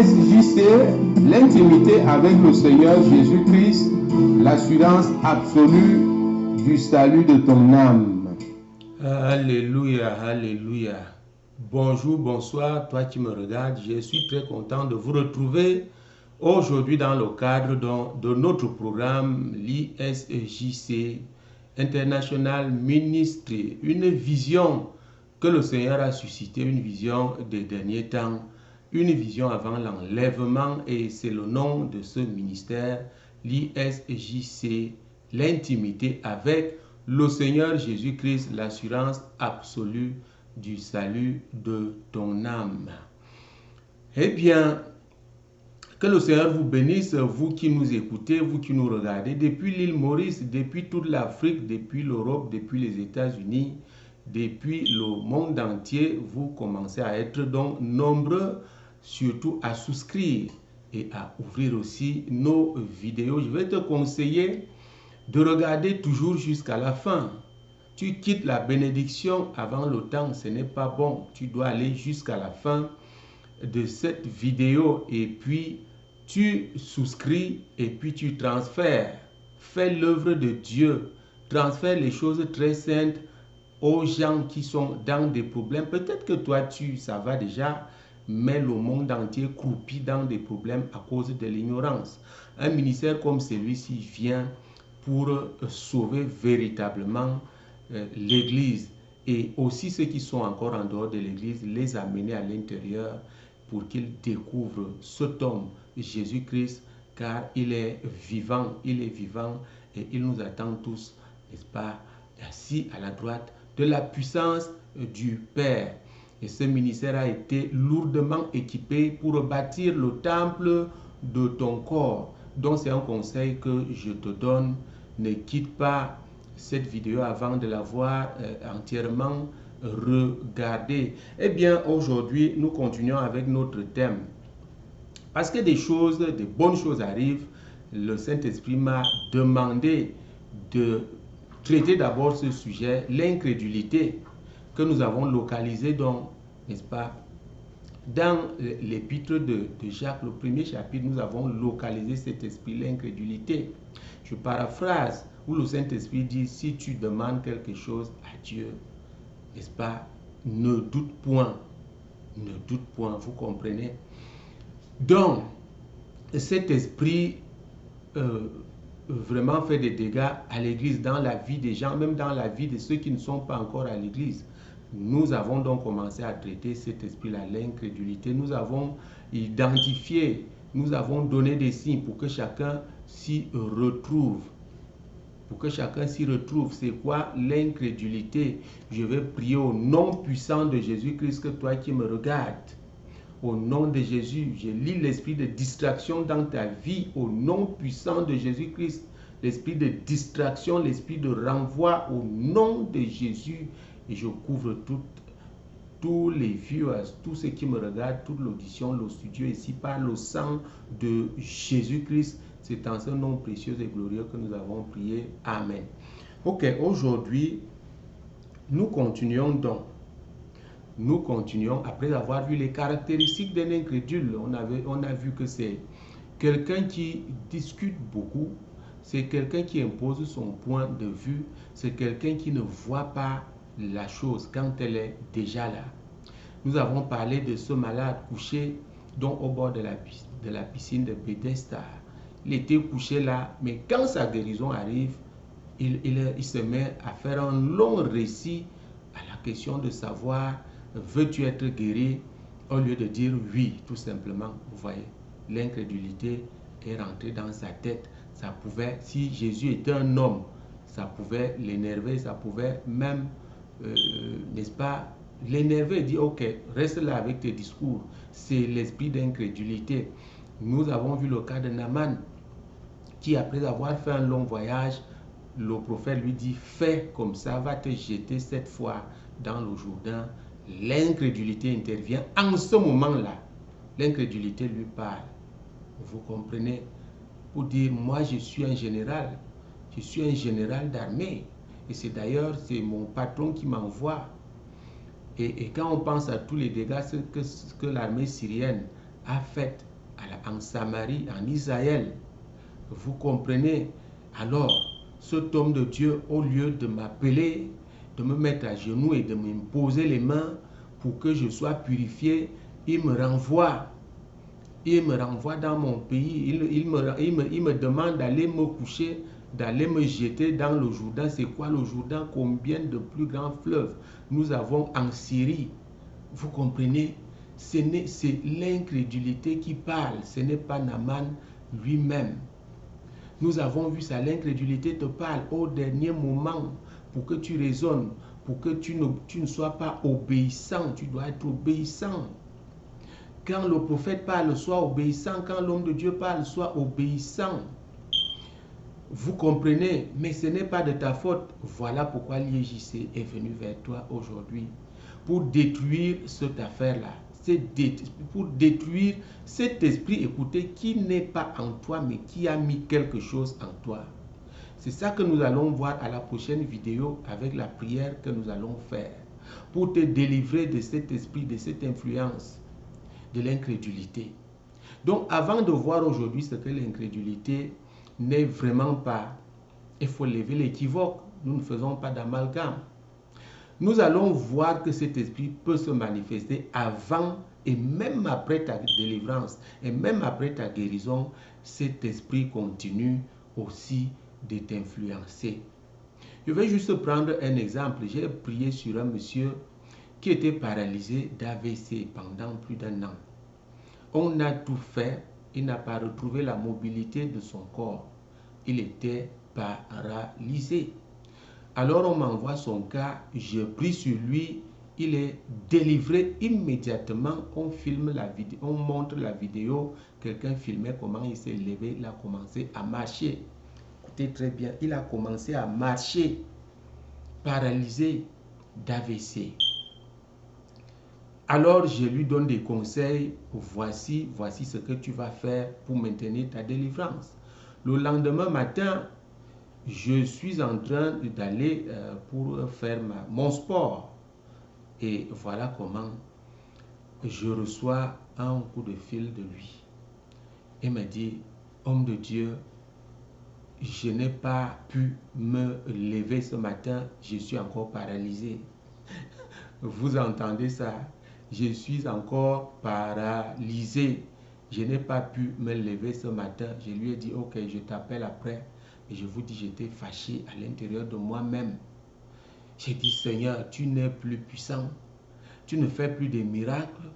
l'ISJC, l'intimité avec le Seigneur Jésus-Christ, l'assurance absolue du salut de ton âme. Alléluia, alléluia. Bonjour, bonsoir, toi qui me regardes. Je suis très content de vous retrouver aujourd'hui dans le cadre de notre programme l'ISJC International Ministry. Une vision que le Seigneur a suscitée, une vision des derniers temps, une vision avant l'enlèvement, et c'est le nom de ce ministère, l'ISJC, l'intimité avec le Seigneur Jésus-Christ, l'assurance absolue du salut de ton âme. Eh bien, que le Seigneur vous bénisse, vous qui nous écoutez, vous qui nous regardez, depuis l'île Maurice, depuis toute l'Afrique, depuis l'Europe, depuis les États-Unis, depuis le monde entier. Vous commencez à être donc nombreux, surtout à souscrire et à ouvrir aussi nos vidéos. Je vais te conseiller de regarder toujours jusqu'à la fin. Tu quittes la bénédiction avant le temps, ce n'est pas bon. Tu dois aller jusqu'à la fin de cette vidéo et puis tu souscris et puis tu transfères. Fais l'œuvre de Dieu. Transfère les choses très saintes aux gens qui sont dans des problèmes. Peut-être que toi, ça va déjà, mais le monde entier croupit dans des problèmes à cause de l'ignorance. Un ministère comme celui-ci vient pour sauver véritablement l'Église et aussi ceux qui sont encore en dehors de l'Église, les amener à l'intérieur pour qu'ils découvrent cet homme, Jésus-Christ, car il est vivant et il nous attend tous, n'est-ce pas, assis à la droite de la puissance du Père. Et ce ministère a été lourdement équipé pour bâtir le temple de ton corps. Donc c'est un conseil que je te donne. Ne quitte pas cette vidéo avant de l'avoir entièrement regardée. Eh bien, aujourd'hui, nous continuons avec notre thème. Parce que des bonnes choses arrivent, le Saint-Esprit m'a demandé de traiter d'abord ce sujet, l'incrédulité, que nous avons localisé dans, n'est-ce pas, dans l'épître de Jacques, le premier chapitre, nous avons localisé cet esprit, l'incrédulité. Je paraphrase, où le Saint-Esprit dit, si tu demandes quelque chose à Dieu, n'est-ce pas, ne doute point, vous comprenez. Donc, cet esprit vraiment fait des dégâts à l'église, dans la vie des gens, même dans la vie de ceux qui ne sont pas encore à l'église. Nous avons donc commencé à traiter cet esprit-là, l'incrédulité. Nous avons identifié, nous avons donné des signes pour que chacun s'y retrouve. C'est quoi l'incrédulité? Je vais prier au nom puissant de Jésus-Christ, que toi qui me regardes, au nom de Jésus, je lis l'esprit de distraction dans ta vie, au nom puissant de Jésus-Christ, l'esprit de distraction, l'esprit de renvoi, au nom de Jésus, et je couvre tous les viewers, tous ceux qui me regardent, toute l'audition, le studio ici, par le sang de Jésus-Christ. C'est en ce nom précieux et glorieux que nous avons prié. Amen. Ok, aujourd'hui, nous continuons donc. Nous continuons après avoir vu les caractéristiques d'un incrédule. On a vu que c'est quelqu'un qui discute beaucoup, c'est quelqu'un qui impose son point de vue, c'est quelqu'un qui ne voit pas la chose quand elle est déjà là. Nous avons parlé de ce malade couché donc au bord de la piscine de Bethesda. Il était couché là, mais quand sa guérison arrive, il se met à faire un long récit à la question de savoir, veux-tu être guéri, au lieu de dire oui, tout simplement. Vous voyez, l'incrédulité est rentrée dans sa tête. Ça pouvait, si Jésus était un homme, ça pouvait l'énerver, ça pouvait même, n'est-ce pas, l'énerver et dire, ok, reste là avec tes discours. C'est l'esprit d'incrédulité. Nous avons vu le cas de Naaman, qui après avoir fait un long voyage, le prophète lui dit, fais comme ça, va te jeter cette fois dans le Jourdain. L'incrédulité intervient. En ce moment-là, l'incrédulité lui parle. Vous comprenez? Pour dire, moi je suis un général. Je suis un général d'armée. Et c'est d'ailleurs, c'est mon patron qui m'envoie. Et quand on pense à tous les dégâts que l'armée syrienne a fait en Samarie, en Israël. Vous comprenez? Alors, cet homme de Dieu, au lieu de m'appeler, de me mettre à genoux et de m'imposer les mains pour que je sois purifié, il me renvoie. Il me renvoie dans mon pays. Il me demande d'aller me coucher, d'aller me jeter dans le Jourdain. C'est quoi le Jourdain? Combien de plus grands fleuves nous avons en Syrie? Vous comprenez? C'est l'incrédulité qui parle. Ce n'est pas Naaman lui-même. Nous avons vu ça. L'incrédulité te parle au dernier moment pour que tu raisonnes, pour que tu ne sois pas obéissant. Tu dois être obéissant. Quand le prophète parle, sois obéissant. Quand l'homme de Dieu parle, sois obéissant. Vous comprenez? Mais ce n'est pas de ta faute. Voilà pourquoi l'IEJC est venu vers toi aujourd'hui. Pour détruire cette affaire-là. Pour détruire cet esprit, écoutez, qui n'est pas en toi, mais qui a mis quelque chose en toi. C'est ça que nous allons voir à la prochaine vidéo avec la prière que nous allons faire. Pour te délivrer de cet esprit, de cette influence, de l'incrédulité. Donc, avant de voir aujourd'hui ce que l'incrédulité n'est vraiment pas, il faut lever l'équivoque. Nous ne faisons pas d'amalgame. Nous allons voir que cet esprit peut se manifester avant et même après ta délivrance et même après ta guérison. Cet esprit continue aussi de t'influencer. Je vais juste prendre un exemple. J'ai prié sur un monsieur qui était paralysé d'AVC pendant plus d'1 an. On a tout fait, il n'a pas retrouvé la mobilité de son corps. Il était paralysé. Alors on m'envoie son cas, je prie sur lui, il est délivré immédiatement. On filme la vidéo, on montre la vidéo, quelqu'un filmait comment il s'est levé, il a commencé à marcher. Écoutez très bien, il a commencé à marcher, paralysé d'AVC. Alors je lui donne des conseils, voici ce que tu vas faire pour maintenir ta délivrance. Le lendemain matin, je suis en train d'aller pour faire mon sport. Et voilà comment je reçois un coup de fil de lui. Il me dit, homme de Dieu, je n'ai pas pu me lever ce matin, je suis encore paralysé. Vous entendez ça? Je suis encore paralysé. Je n'ai pas pu me lever ce matin. Je lui ai dit, ok, je t'appelle après. Et je vous dis, j'étais fâché à l'intérieur de moi-même. J'ai dit, Seigneur, tu n'es plus puissant. Tu ne fais plus de miracles.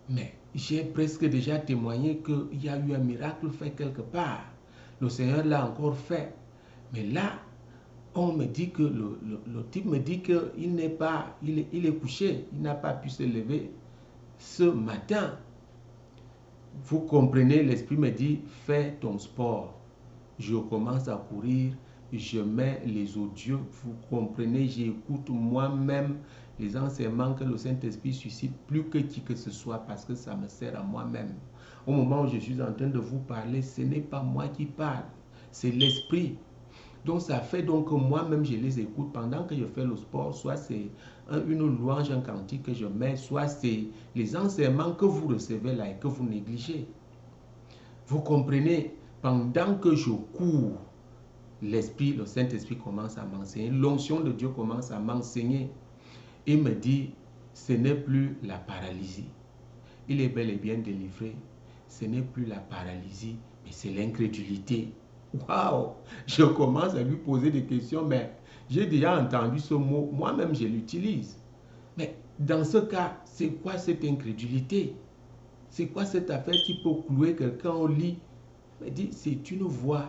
Mais j'ai presque déjà témoigné qu'il y a eu un miracle fait quelque part. Le Seigneur l'a encore fait. Mais là, on me dit que le type me dit qu'il n'est pas, il est couché. Il n'a pas pu se lever ce matin. Vous comprenez, l'esprit me dit, fais ton sport. Je commence à courir, je mets les audios, vous comprenez, j'écoute moi-même les enseignements que le Saint-Esprit suscite plus que qui que ce soit parce que ça me sert à moi-même. Au moment où je suis en train de vous parler, ce n'est pas moi qui parle, c'est l'Esprit. Donc ça fait donc que moi-même je les écoute pendant que je fais le sport, soit c'est une louange, un cantique que je mets, soit c'est les enseignements que vous recevez là et que vous négligez. Vous comprenez? Pendant que je cours, l'Esprit, le Saint-Esprit commence à m'enseigner. L'onction de Dieu commence à m'enseigner. Il me dit, ce n'est plus la paralysie. Il est bel et bien délivré. Ce n'est plus la paralysie, mais c'est l'incrédulité. Waouh! Je commence à lui poser des questions, mais j'ai déjà entendu ce mot. Moi-même, je l'utilise. Mais dans ce cas, c'est quoi cette incrédulité? C'est quoi cette affaire qui peut clouer quelqu'un au lit? Il dit, c'est une voix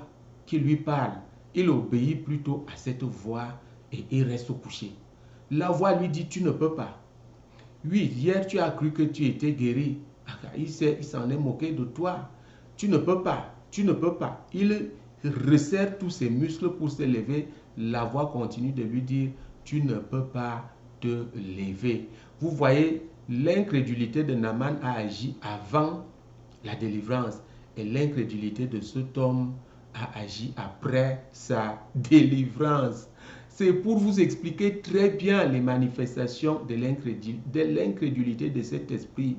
qui lui parle. Il obéit plutôt à cette voix et il reste couché. La voix lui dit, tu ne peux pas. Oui, hier tu as cru que tu étais guéri. Il s'en est moqué de toi. Tu ne peux pas, tu ne peux pas. Il resserre tous ses muscles pour se lever. La voix continue de lui dire, tu ne peux pas te lever. Vous voyez, l'incrédulité de Naaman a agi avant la délivrance. Et l'incrédulité de cet homme a agi après sa délivrance. C'est pour vous expliquer très bien les manifestations de l'incrédulité de cet esprit.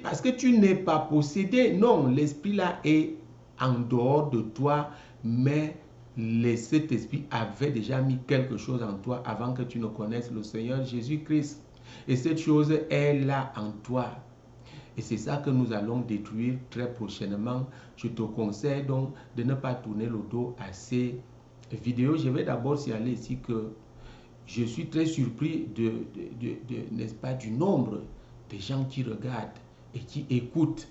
Parce que tu n'es pas possédé. Non, l'esprit là est en dehors de toi, mais cet esprit avait déjà mis quelque chose en toi avant que tu ne connaisses le Seigneur Jésus-Christ. Et cette chose est là en toi. Et c'est ça que nous allons détruire très prochainement. Je te conseille donc de ne pas tourner le dos à ces vidéos. Je vais d'abord signaler ici que je suis très surpris n'est-ce pas, du nombre de gens qui regardent et qui écoutent.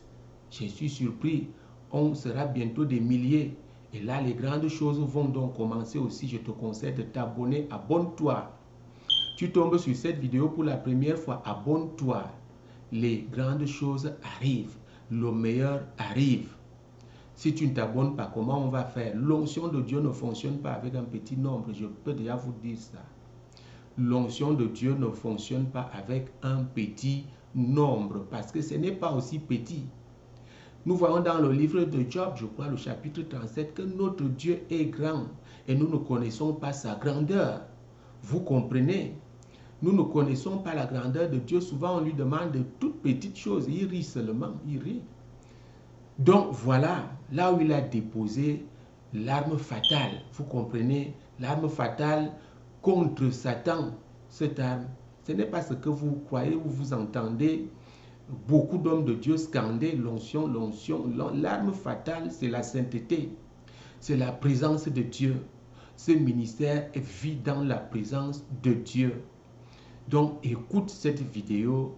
Je suis surpris. On sera bientôt des milliers. Et là, les grandes choses vont donc commencer aussi. Je te conseille de t'abonner. Abonne-toi. Tu tombes sur cette vidéo pour la première fois. Abonne-toi. Les grandes choses arrivent. Le meilleur arrive. Si tu ne t'abonnes pas, comment on va faire? L'onction de Dieu ne fonctionne pas avec un petit nombre. Je peux déjà vous dire ça. L'onction de Dieu ne fonctionne pas avec un petit nombre. Parce que ce n'est pas aussi petit. Nous voyons dans le livre de Job, je crois le chapitre 37, que notre Dieu est grand et nous ne connaissons pas sa grandeur. Vous comprenez? Nous ne connaissons pas la grandeur de Dieu. Souvent, on lui demande de toutes petites choses. Il rit seulement, il rit. Donc, voilà, là où il a déposé l'arme fatale. Vous comprenez? L'arme fatale contre Satan. Cette arme, ce n'est pas ce que vous croyez ou vous entendez. Beaucoup d'hommes de Dieu scandaient l'onction, l'onction. L'arme fatale, c'est la sainteté. C'est la présence de Dieu. Ce ministère vit dans la présence de Dieu. Donc, écoute cette vidéo,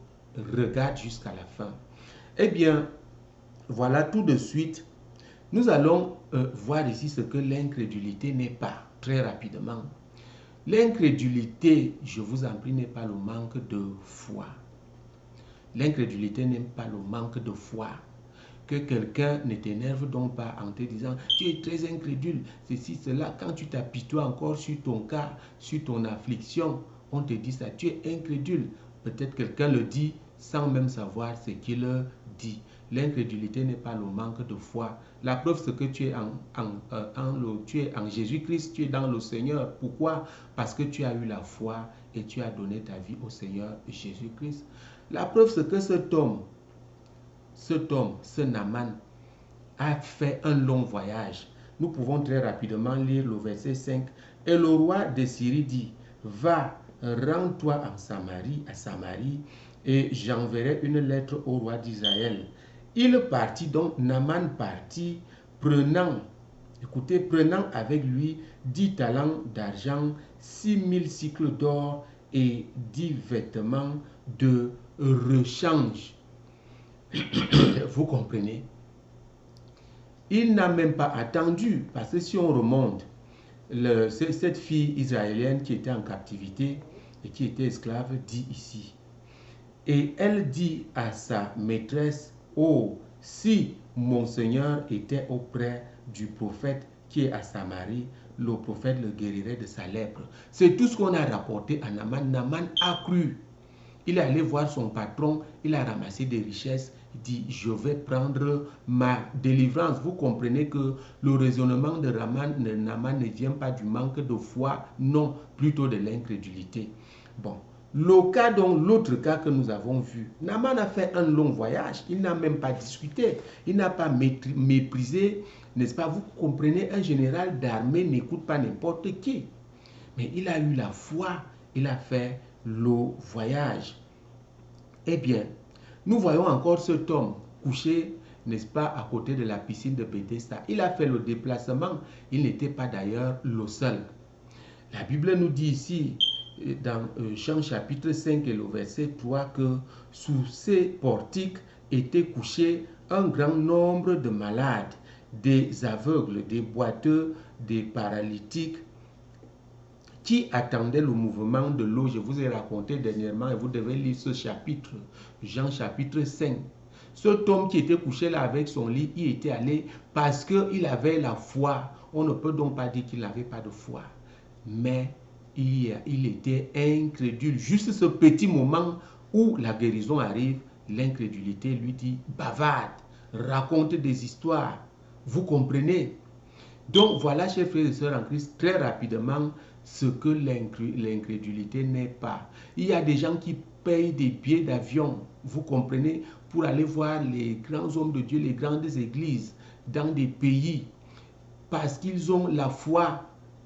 regarde jusqu'à la fin. Eh bien, voilà tout de suite. Nous allons voir ici ce que l'incrédulité n'est pas, très rapidement. L'incrédulité, je vous en prie, n'est pas le manque de foi. L'incrédulité n'est pas le manque de foi. Que quelqu'un ne t'énerve donc pas en te disant « Tu es très incrédule, ceci, cela ». Quand tu t'apitoies encore sur ton cas, sur ton affliction, on te dit ça, tu es incrédule. Peut-être quelqu'un le dit sans même savoir ce qu'il dit. L'incrédulité n'est pas le manque de foi. La preuve, c'est que tu es en Jésus-Christ, tu es dans le Seigneur. Pourquoi? Parce que tu as eu la foi et tu as donné ta vie au Seigneur Jésus-Christ. La preuve, c'est que cet homme, ce Naaman, a fait un long voyage. Nous pouvons très rapidement lire le verset 5. Et le roi de Syrie dit, va, rends-toi en Samarie, à Samarie, et j'enverrai une lettre au roi d'Israël. Il partit donc, Naaman partit, prenant avec lui 10 talents d'argent, 6000 cycles d'or et 10 vêtements de rechange. Vous comprenez? Il n'a même pas attendu, parce que si on remonte, cette fille israélienne qui était en captivité et qui était esclave dit ici, et elle dit à sa maîtresse, oh, si mon Seigneur était auprès du prophète qui est à Samarie, le prophète le guérirait de sa lèpre. C'est tout ce qu'on a rapporté à Naaman. Naaman a cru. Il est allé voir son patron, il a ramassé des richesses, il dit, je vais prendre ma délivrance. Vous comprenez que le raisonnement de Naaman ne vient pas du manque de foi, non, plutôt de l'incrédulité. Bon, l'autre cas que nous avons vu, Naaman a fait un long voyage, il n'a même pas discuté, il n'a pas méprisé, n'est-ce pas? Vous comprenez, un général d'armée n'écoute pas n'importe qui. Mais il a eu la foi, il a fait le voyage. Eh bien, nous voyons encore cet homme couché, n'est-ce pas, à côté de la piscine de Bethesda. Il a fait le déplacement, il n'était pas d'ailleurs le seul. La Bible nous dit ici, dans Jean chapitre 5 et le verset 3, que sous ces portiques étaient couchés un grand nombre de malades, des aveugles, des boiteux, des paralytiques, qui attendaient le mouvement de l'eau. Je vous ai raconté dernièrement et vous devez lire ce chapitre, Jean chapitre 5. Cet homme qui était couché là avec son lit, il était allé parce qu'il avait la foi. On ne peut donc pas dire qu'il n'avait pas de foi. Mais il était incrédule. Juste ce petit moment où la guérison arrive, l'incrédulité lui dit, bavarde, raconte des histoires. Vous comprenez? Donc voilà, chers frères et sœurs en Christ, très rapidement, ce que l'incrédulité n'est pas. Il y a des gens qui payent des billets d'avion, vous comprenez, pour aller voir les grands hommes de Dieu, les grandes églises dans des pays, parce qu'ils ont la foi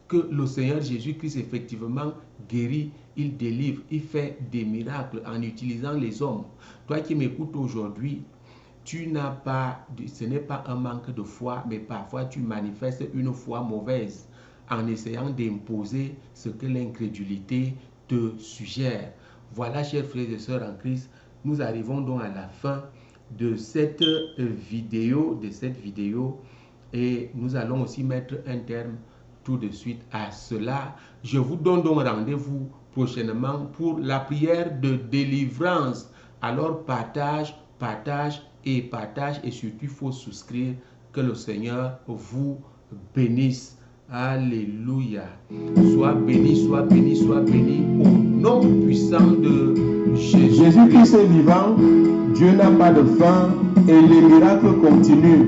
que le Seigneur Jésus-Christ effectivement guérit, il délivre, il fait des miracles en utilisant les hommes. Toi qui m'écoutes aujourd'hui, tu n'as pas, ce n'est pas un manque de foi, mais parfois tu manifestes une foi mauvaise en essayant d'imposer ce que l'incrédulité te suggère. Voilà, chers frères et sœurs en Christ, nous arrivons donc à la fin de cette vidéo, et nous allons aussi mettre un terme tout de suite à cela. Je vous donne donc rendez-vous prochainement pour la prière de délivrance. Alors partage, et surtout il faut souscrire. Que le Seigneur vous bénisse. Alléluia. Sois béni au nom puissant de Jésus. Jésus-Christ est vivant, Dieu n'a pas de fin et les miracles continuent.